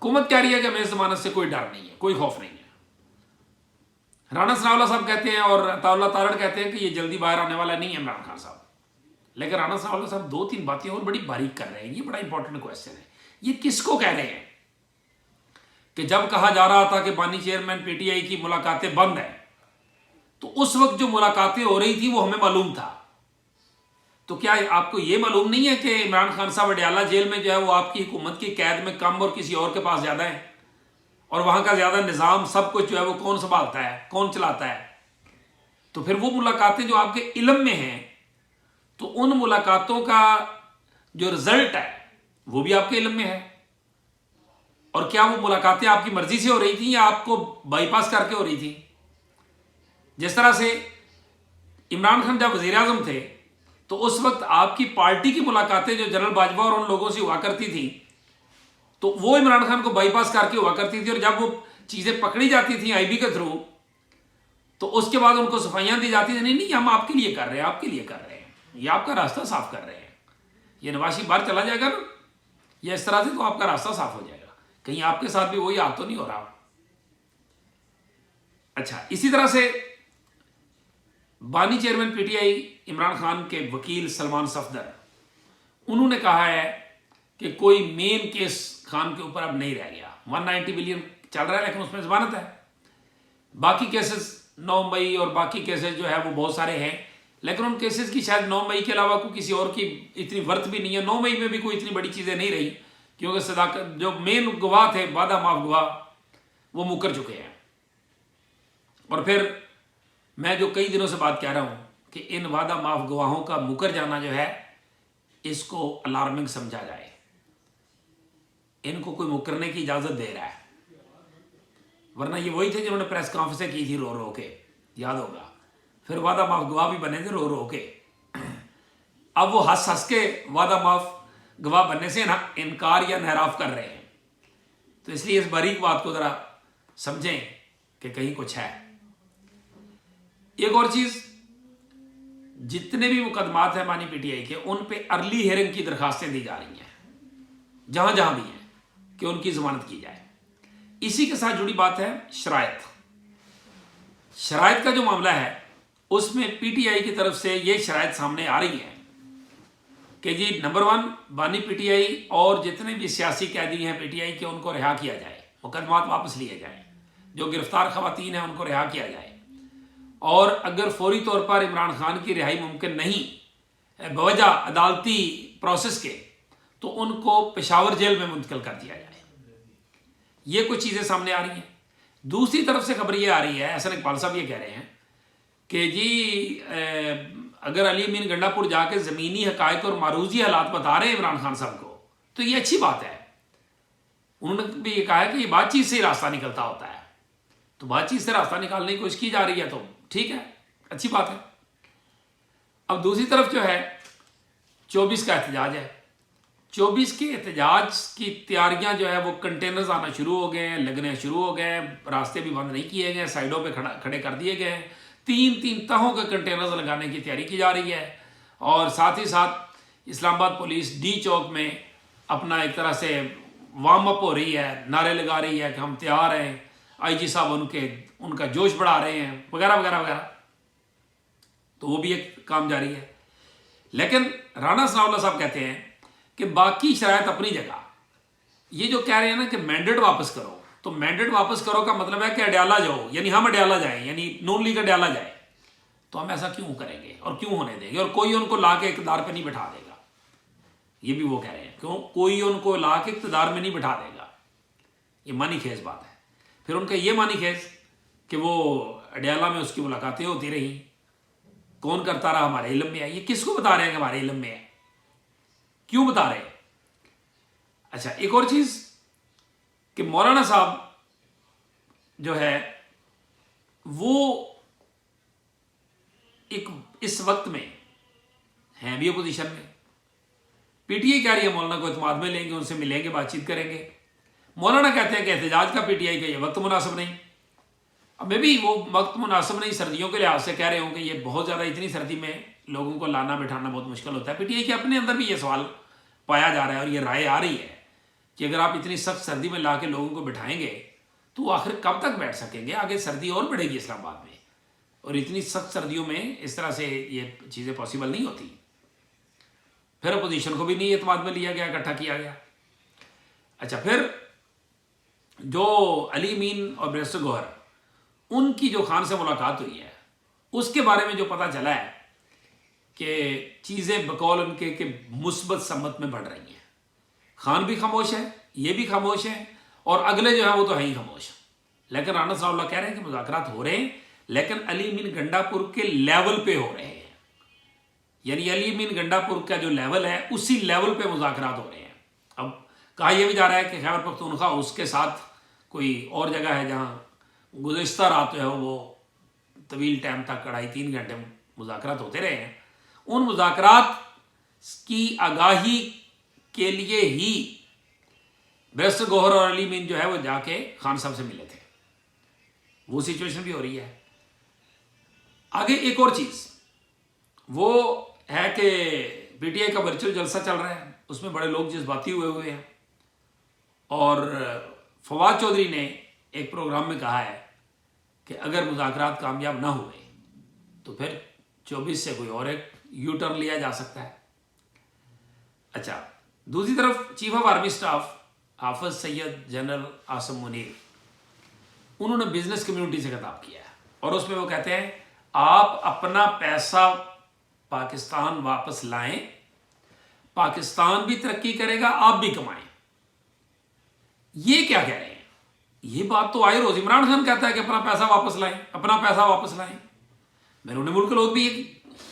حکومت کہہ رہی ہے کہ ہمیں اس ضمانت سے کوئی ڈر نہیں ہے، کوئی خوف نہیں ہے۔ رانا ثناء اللہ صاحب کہتے ہیں اور عطاء اللہ تارڑ کہتے ہیں کہ یہ جلدی باہر آنے والا نہیں ہے عمران خان صاحب، لیکن رانا ثناء اللہ صاحب 2-3 باتیں اور بڑی باریک کر رہے ہیں۔ یہ بڑا امپورٹنٹ کویسچن ہے۔ یہ کس کو کہہ رہے ہیں کہ جب کہا جا رہا تھا کہ بانی چیئرمین پی ٹی آئی کی ملاقاتیں بند ہیں، تو اس وقت جو ملاقاتیں ہو رہی تھی وہ ہمیں معلوم تھا، تو کیا آپ کو یہ معلوم نہیں ہے کہ عمران خان صاحب اڈیالہ جیل میں جو ہے وہ آپ کی حکومت کی قید میں کم اور کسی اور کے پاس زیادہ ہے، اور وہاں کا زیادہ نظام سب کچھ جو ہے وہ کون سنبھالتا ہے، کون چلاتا ہے؟ تو پھر وہ ملاقاتیں جو آپ کے علم میں ہیں، تو ان ملاقاتوں کا جو رزلٹ ہے وہ بھی آپ کے علم میں ہے، اور کیا وہ ملاقاتیں آپ کی مرضی سے ہو رہی تھیں یا آپ کو بائی پاس کر کے ہو رہی تھیں؟ جس طرح سے عمران خان جب وزیر اعظم تھے تو اس وقت آپ کی پارٹی کی ملاقاتیں جو جنرل باجوہ اور ان لوگوں سے ہوا کرتی تھی، تو وہ عمران خان کو بائی پاس کر کے ہوا کرتی تھی، اور جب وہ چیزیں پکڑی جاتی تھیں آئی بی کے تھرو تو اس کے بعد ان کو صفائیاں دی جاتی تھیں، نہیں ہم آپ کے لیے کر رہے ہیں، آپ کے لیے کر رہے ہیں، یہ آپ کا راستہ صاف کر رہے ہیں، یہ نواز شریف باہر چلا جائے گا نا یا اس طرح سے تو آپ کا راستہ صاف ہو جائے گا، کہیں آپ کے ساتھ بھی وہی حال تو نہیں ہو رہا۔ اچھا، اسی طرح سے بانی chairman P T I Imran Khan کے وکیل سلمان صفدر، انہوں نے کہا ہے کہ کوئی مین کیس خان کے اوپر اب نہیں رہ گیا، 190 بلین چل رہا ہے لیکن اس میں ضمانت ہے، باقی کیسز 9 مئی اور باقی کیسز جو ہے وہ بہت سارے ہیں، لیکن ان کیسز کی شاید 9 مئی کے علاوہ کوئی کسی اور کی اتنی ورت بھی نہیں ہے، 9 مئی میں بھی کوئی اتنی بڑی چیزیں نہیں رہی، کیونکہ صداقت جو مین گواہ تھے، وعدہ معاف گواہ، وہ مکر چکے ہیں۔ اور پھر میں جو کئی دنوں سے بات کہہ رہا ہوں کہ ان وعدہ معاف گواہوں کا مکر جانا جو ہے اس کو الارمنگ سمجھا جائے، ان کو کوئی مکرنے کی اجازت دے رہا ہے، ورنہ یہ وہی تھے جنہوں نے پریس کانفرنسیں کی تھی رو رو کے، یاد ہوگا، پھر وعدہ معاف گواہ بھی بنے تھے رو رو کے، اب وہ ہنس ہنس کے وعدہ معاف گواہ بننے سے انکار یا انحراف کر رہے ہیں۔ تو اس لیے اس باریک بات کو ذرا سمجھیں کہ کہیں کچھ ہے۔ ایک اور چیز، جتنے بھی مقدمات ہیں بانی پی ٹی آئی کے، ان پہ ارلی ہیئرنگ کی درخواستیں دی جا رہی ہیں جہاں جہاں بھی ہیں کہ ان کی ضمانت کی جائے۔ اسی کے ساتھ جڑی بات ہے شرائط کا جو معاملہ ہے، اس میں پی ٹی آئی کی طرف سے یہ شرائط سامنے آ رہی ہیں کہ جی نمبر 1، بانی پی ٹی آئی اور جتنے بھی سیاسی قیدی ہیں پی ٹی آئی کے ان کو رہا کیا جائے، مقدمات واپس لیے جائیں، جو گرفتار خواتین ہیں ان کو رہا کیا جائے، اور اگر فوری طور پر عمران خان کی رہائی ممکن نہیں بوجہ عدالتی پروسیس کے، تو ان کو پشاور جیل میں منتقل کر دیا جائے۔ یہ کچھ چیزیں سامنے آ رہی ہیں۔ دوسری طرف سے خبر یہ آ رہی ہے، احسن اقبال صاحب یہ کہہ رہے ہیں کہ جی اگر علی امین گنڈا پور جا کے زمینی حقائق اور معروضی حالات بتا رہے ہیں عمران خان صاحب کو، تو یہ اچھی بات ہے۔ انہوں نے بھی یہ کہا ہے کہ یہ بات چیت سے ہی راستہ نکلتا ہوتا ہے، تو بات چیت سے راستہ نکالنے کی کوشش کی جا رہی ہے تو ٹھیک ہے، اچھی بات ہے۔ اب دوسری طرف جو ہے 24 کا احتجاج ہے، 24 کے احتجاج کی تیاریاں جو ہے وہ کنٹینرز آنا شروع ہو گئے ہیں، لگنے شروع ہو گئے ہیں، راستے بھی بند نہیں کیے گئے، سائڈوں پہ کھڑے کر دیے گئے ہیں، 3 تہوں کے کنٹینرز لگانے کی تیاری کی جا رہی ہے، اور ساتھ ہی ساتھ اسلام آباد پولیس ڈی چوک میں اپنا ایک طرح سے وارم اپ ہو رہی ہے، نعرے لگا رہی ہے کہ ہم تیار ہیں، آئی جی صاحب ان کا جوش بڑھا رہے ہیں وغیرہ وغیرہ وغیرہ، تو وہ بھی ایک کام جاری ہے۔ لیکن رانا ثناء اللہ صاحب کہتے ہیں کہ باقی شرائط اپنی جگہ، یہ جو کہہ رہے ہیں نا کہ مینڈیٹ واپس کرو، تو مینڈیٹ واپس کرو کا مطلب ہے کہ اڈیالہ جاؤ، یعنی ہم اڈیالہ جائیں، یعنی نون لیگ اڈیالہ جائے، تو ہم ایسا کیوں کریں گے اور کیوں ہونے دیں گے، اور کوئی ان کو لا کے اقتدار پہ نہیں بٹھا دے گا، یہ بھی وہ کہہ رہے ہیں، کیوں کوئی ان کو لا کے اقتدار میں نہیں بٹھا دے گا، یہ معنی خیز بات ہے۔ پھر ان کا یہ معنی خیز کہ وہ اڈیالہ میں اس کی ملاقاتیں ہوتی رہیں، کون کرتا رہا، ہمارے علم میں ہے، یہ کس کو بتا رہے ہیں کہ ہمارے علم میں ہے، کیوں بتا رہے ہیں؟ اچھا، ایک اور چیز کہ مولانا صاحب جو ہے وہ اس وقت میں ہیں بھی اپوزیشن میں، پی ٹی آئی کہہ رہی ہے مولانا کو اعتماد میں لیں گے، ان سے ملیں گے، بات چیت کریں گے، مولانا کہتے ہیں کہ احتجاج کا پی ٹی آئی کا یہ وقت مناسب نہیں۔ اب میں بھی وہ وقت مناسب نہیں سردیوں کے لحاظ سے کہہ رہے ہوں کہ یہ بہت زیادہ اتنی سردی میں لوگوں کو لانا بٹھانا بہت مشکل ہوتا ہے، پی ٹی آئی کے اپنے اندر بھی یہ سوال پایا جا رہا ہے اور یہ رائے آ رہی ہے کہ اگر آپ اتنی سخت سردی میں لا کے لوگوں کو بٹھائیں گے تو وہ آخر کب تک بیٹھ سکیں گے؟ آگے سردی اور بڑھے گی اسلام آباد میں، اور اتنی سخت سردیوں میں اس طرح سے یہ چیزیں پاسبل نہیں ہوتی۔ پھر اپوزیشن کو بھی نہیں اعتماد میں لیا گیا، اکٹھا کیا گیا۔ اچھا، پھر جو علی امین اور بیرسٹر گوہر، ان کی جو خان سے ملاقات ہوئی ہے، اس کے بارے میں جو پتہ چلا ہے کہ چیزیں بقول ان کے کہ مثبت سمت میں بڑھ رہی ہیں۔ خان بھی خاموش ہے، یہ بھی خاموش ہے، اور اگلے جو ہیں وہ تو ہیں ہی خاموش۔ لیکن رانا ثناء اللہ کہہ رہے ہیں کہ مذاکرات ہو رہے ہیں، لیکن علی امین گنڈا پور کے لیول پہ ہو رہے ہیں، یعنی علی امین گنڈا پور کا جو لیول ہے اسی لیول پہ مذاکرات ہو رہے ہیں۔ اب کہا یہ بھی جا رہا ہے کہ خیبر پختونخوا اس کے ساتھ کوئی اور جگہ ہے جہاں گزشتہ رات جو ہے وہ طویل ٹائم تک 2.5-3 گھنٹے مذاکرات ہوتے رہے ہیں۔ ان مذاکرات کی آگاہی کے لیے ہی بیرسٹر گوہر اور علی امین جو ہے وہ جا کے خان صاحب سے ملے تھے۔ وہ سچویشن بھی ہو رہی ہے۔ آگے ایک اور چیز وہ ہے کہ پی ٹی آئی کا ورچوئل جلسہ چل رہا ہے، اس میں بڑے لوگ جذباتی ہوئے ہیں، اور فواد چودھری نے ایک پروگرام میں کہا ہے کہ اگر مذاکرات کامیاب نہ ہوئے تو پھر 24 سے کوئی اور ایک یو ٹرن لیا جا سکتا ہے۔ اچھا، دوسری طرف چیف آف آرمی سٹاف حافظ سید جنرل عاصم منیر، انہوں نے بزنس کمیونٹی سے خطاب کیا ہے، اور اس میں وہ کہتے ہیں آپ اپنا پیسہ پاکستان واپس لائیں، پاکستان بھی ترقی کرے گا، آپ بھی کمائیں۔ یہ کیا کہہ رہے ہیں؟ یہ بات تو آئے روز عمران خان کہتا ہے کہ اپنا پیسہ واپس لائیں، اپنا پیسہ واپس لائیں۔ بیرون ملک کے لوگ بھی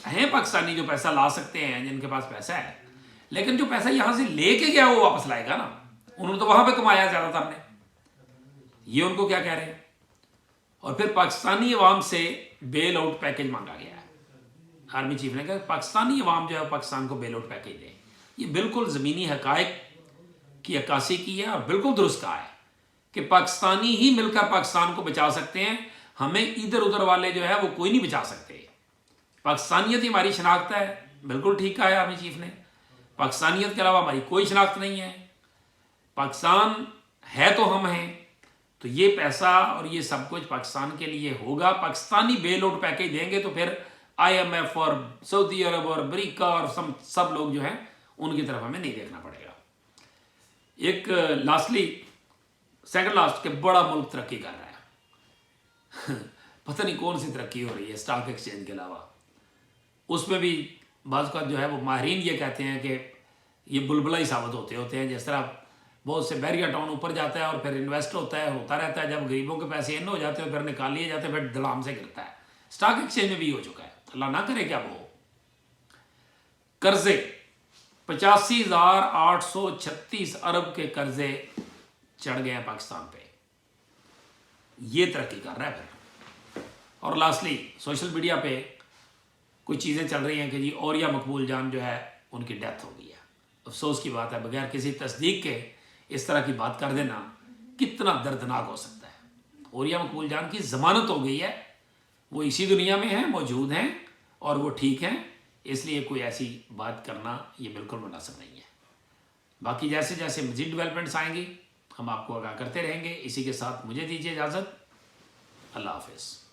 ہیں پاکستانی جو پیسہ لا سکتے ہیں، جن کے پاس پیسہ ہے، لیکن جو پیسہ یہاں سے لے کے گیا وہ واپس لائے گا نا، انہوں نے تو وہاں پہ کمایا زیادہ تر نے۔ یہ ان کو کیا کہہ رہے ہیں؟ اور پھر پاکستانی عوام سے بیل آؤٹ پیکج مانگا گیا ہے۔ آرمی چیف نے کہا پاکستانی عوام جو ہے پاکستان کو بیل آؤٹ پیکج دے۔ یہ بالکل زمینی حقائق کی عکاسی کی ہے، اور بالکل درست کہا ہے کہ پاکستانی ہی مل کر پاکستان کو بچا سکتے ہیں، ہمیں ادھر ادھر والے جو ہے وہ کوئی نہیں بچا سکتے۔ پاکستانیت ہی ہماری شناخت ہے، بالکل ٹھیک کہا ہے آرمی چیف نے۔ پاکستانیت کے علاوہ ہماری کوئی شناخت نہیں ہے، پاکستان ہے تو ہم ہیں۔ تو یہ پیسہ اور یہ سب کچھ پاکستان کے لیے ہوگا، پاکستانی بیل آؤٹ پیکج دیں گے تو پھر IMF اور سعودی عرب اور امریکہ اور سب لوگ جو ہیں ان کی طرف ہمیں نہیں دیکھنا پڑے گا۔ ایک لاسٹلی سیکنڈ لاسٹ کہ بڑا ملک ترقی کر رہا ہے پتہ نہیں کون سی ترقی ہو رہی ہے اسٹاک ایکسچینج کے علاوہ۔ اس میں بھی بعض کا جو ہے وہ ماہرین یہ کہتے ہیں کہ یہ بلبلا ہی ثابت ہوتے ہیں، جس طرح بہت سے بیریا ٹاؤن اوپر جاتا ہے اور پھر انویسٹ ہوتا رہتا ہے، جب غریبوں کے پیسے ان ہو جاتے ہیں پھر نکال لیے جاتے ہیں، پھر دھڑام سے گرتا ہے۔ اسٹاک ایکسچینج میں بھی ہو چکا ہے، اللہ نہ کرے کہ اب ہو۔ قرضے 85,836 ارب کے قرضے چڑھ گئے ہیں پاکستان پہ، یہ ترقی کر رہا ہے پھر۔ اور لاسٹلی سوشل میڈیا پہ کچھ چیزیں چل رہی ہیں کہ جی اوریا مقبول جان جو ہے ان کی ڈیتھ ہو گئی ہے۔ افسوس کی بات ہے، بغیر کسی تصدیق کے اس طرح کی بات کر دینا کتنا دردناک ہو سکتا ہے۔ اوریا مقبول جان کی ضمانت ہو گئی ہے، وہ اسی دنیا میں ہیں، موجود ہیں اور وہ ٹھیک ہیں، اس لیے کوئی ایسی بات کرنا یہ بالکل مناسب نہیں ہے۔ باقی جیسے جیسے مزید ڈیولپمنٹس آئیں گی ہم آپ کو آگاہ کرتے رہیں گے۔ اسی کے ساتھ مجھے دیجیے اجازت، اللہ حافظ۔